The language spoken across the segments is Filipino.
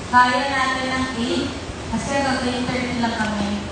Kaya natin ng 8 kasi gagawin 30 lang kami.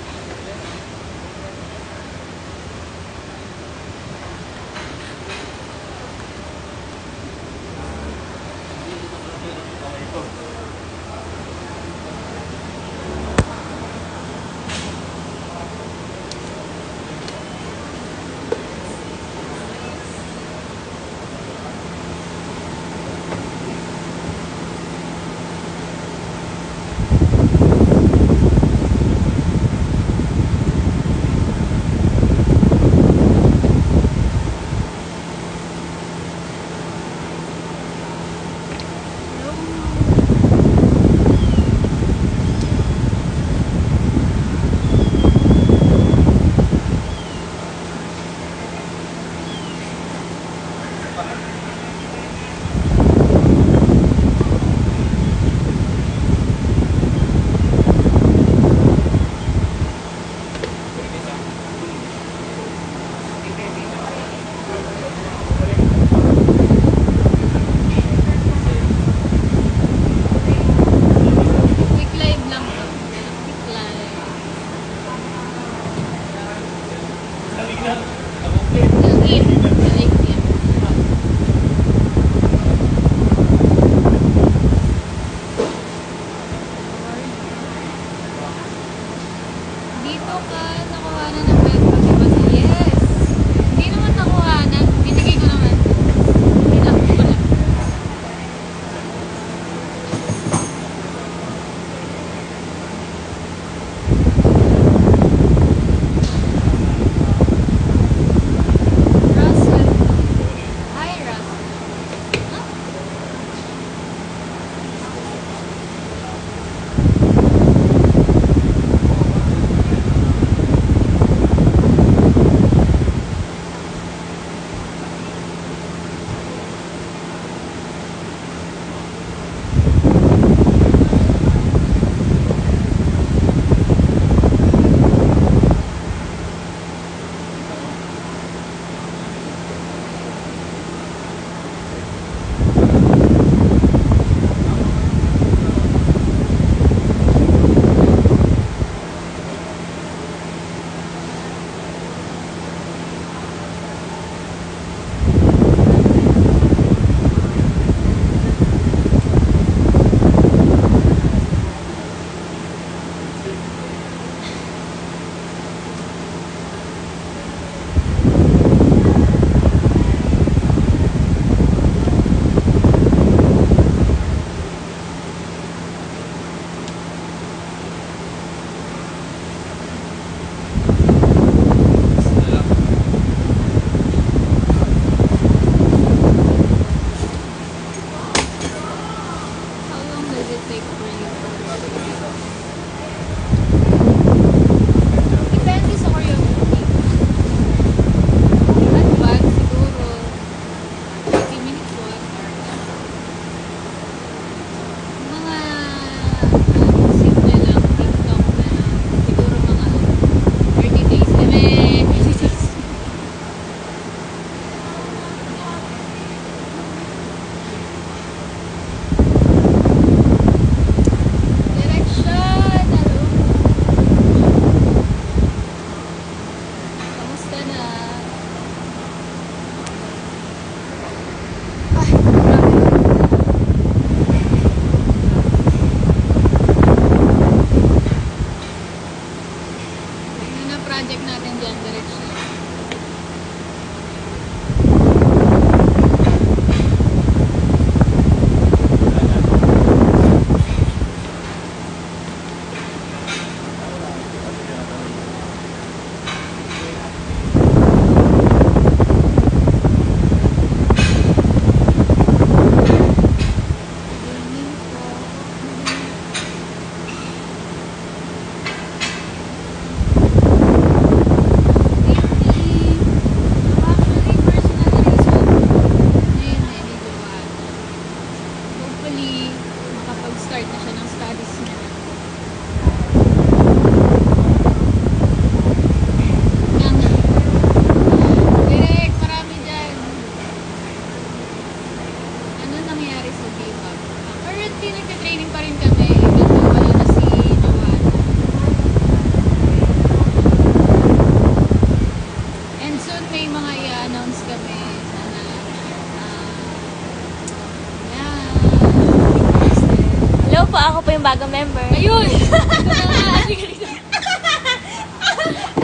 po, ako po yung bagong member. Ayun!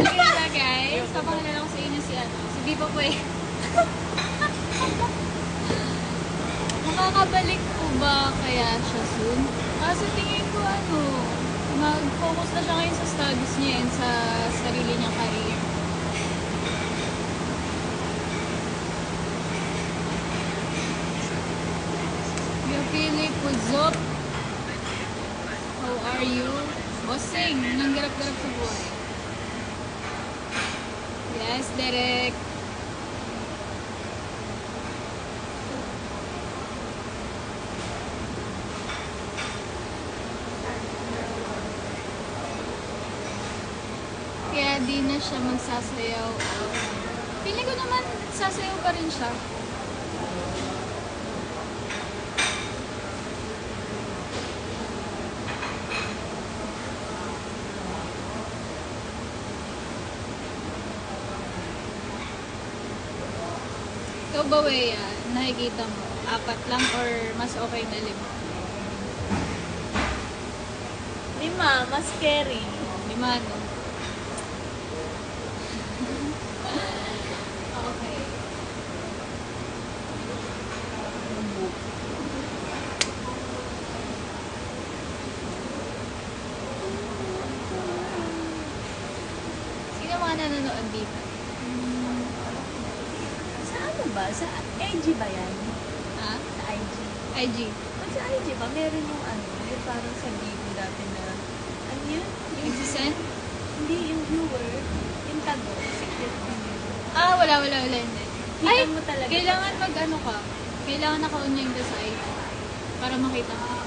Halika na guys. Papakilala ko sa inyo si Bipo po eh. Makakabalik po ba kaya siya soon? Kasi tingin ko mag-focus na siya ngayon sa studies niya and sa sarili niyang career. Philip, what's up? How are you? Bossing, nang garap-garap sa buhay. Yes, Derek. Kaya di na siya magsasayaw. Feeling ko naman sasayaw pa rin siya. Ikaw ba, Wea? Nakikita mo? 4 lang or mas okay na 5? 5, mas scary. 5, no? Okay. Sino mga nanonood dito? Sa ano ba? Sa IG ba yan? Ha? Sa IG. IG. Pag sa IG ba, meron yung yung parang sa video dati na, ano yun? Yung, Nagsisend? hindi, yung viewer, yung tago, secret viewer. Ah, wala, hindi. Kita mo talaga. Kailangan ka. Kailangan naka-online ka sa IG para makita mo.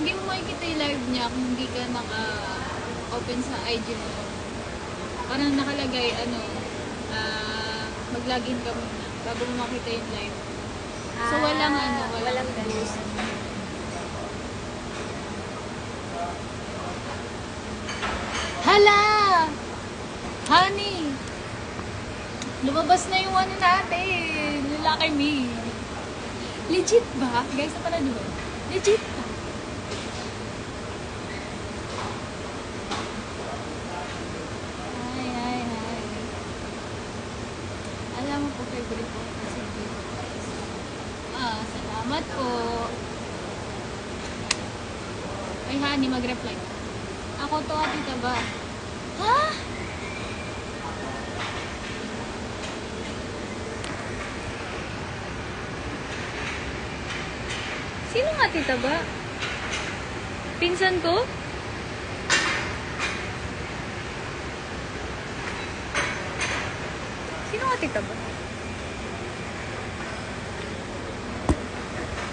Hindi mo makikita yung live niya kung hindi ka naka-open sa IG mo. Parang nakalagay, mag-login ka muna bago mo makita yung live. So, walang boost. Hala! Honey! Lumabas na yung natin. Lalaki me. Legit ba? Guys, napanood ba? Legit ba? Hi. Alam mo po, favorite ko kasi dito. Salamat po. Ay, honey, mag-reply. Ako to, tita ba? Ha? Sino nga tita ba? Pinsan ko? Sino nga tita ba?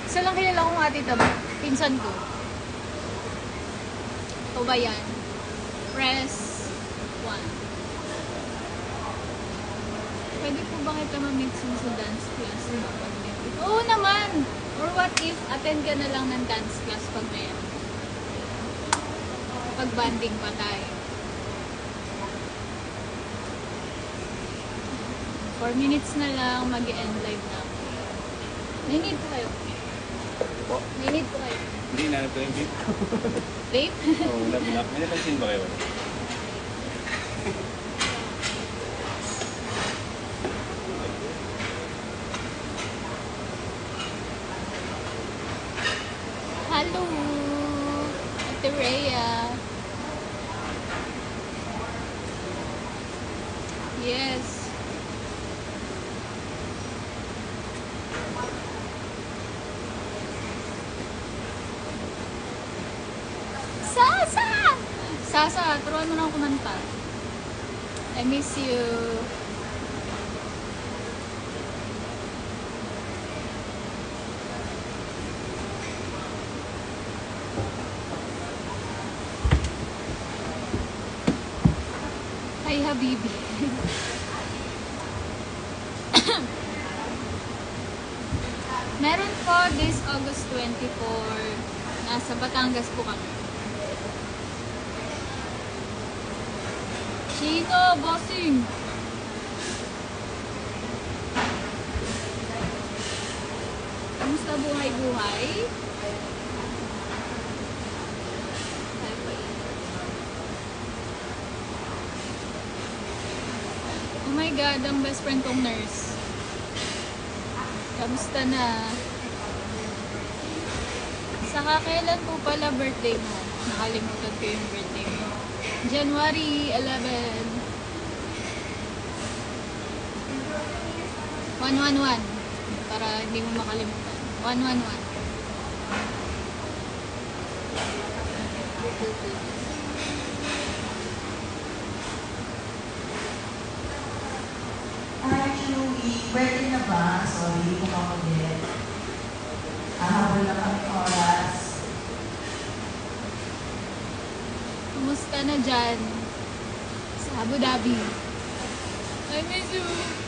Isa lang kilala kong ate tita ba? Pinsan ko. Ito ba yan? Press 1. Pwede po ba kita ma-mix sa dance class? Oo naman! Or what if attend ka na lang ng dance class pag mayroon? Pag banding pa tayo. 4 minutes na lang, mag-end live na ako. May-need ko kayo. May-need ko kayo. Hindi, nanap ko yung vape. Vape? Oo, nabinak. May napansin ba kayo? Hello! Ate Rhea. Yes. Sasa, turuan mo na ako kumanta. I miss you. Hi, Habibi. Meron po this August 24. Nasa Batangas po kami. Chino, bossing! Kamusta buhay-buhay? God, ang best friend kong nurse. Kamusta na? Saka kailan po pala birthday mo? Nakalimutan ko yung birthday mo. January 11. 111. Para hindi mo makalimutan. 111. Actually, birthday na ba? Sorry, hindi ko makulit. Habol na kami oras. Kumusta na dyan? Sa Abu Dhabi. I miss you.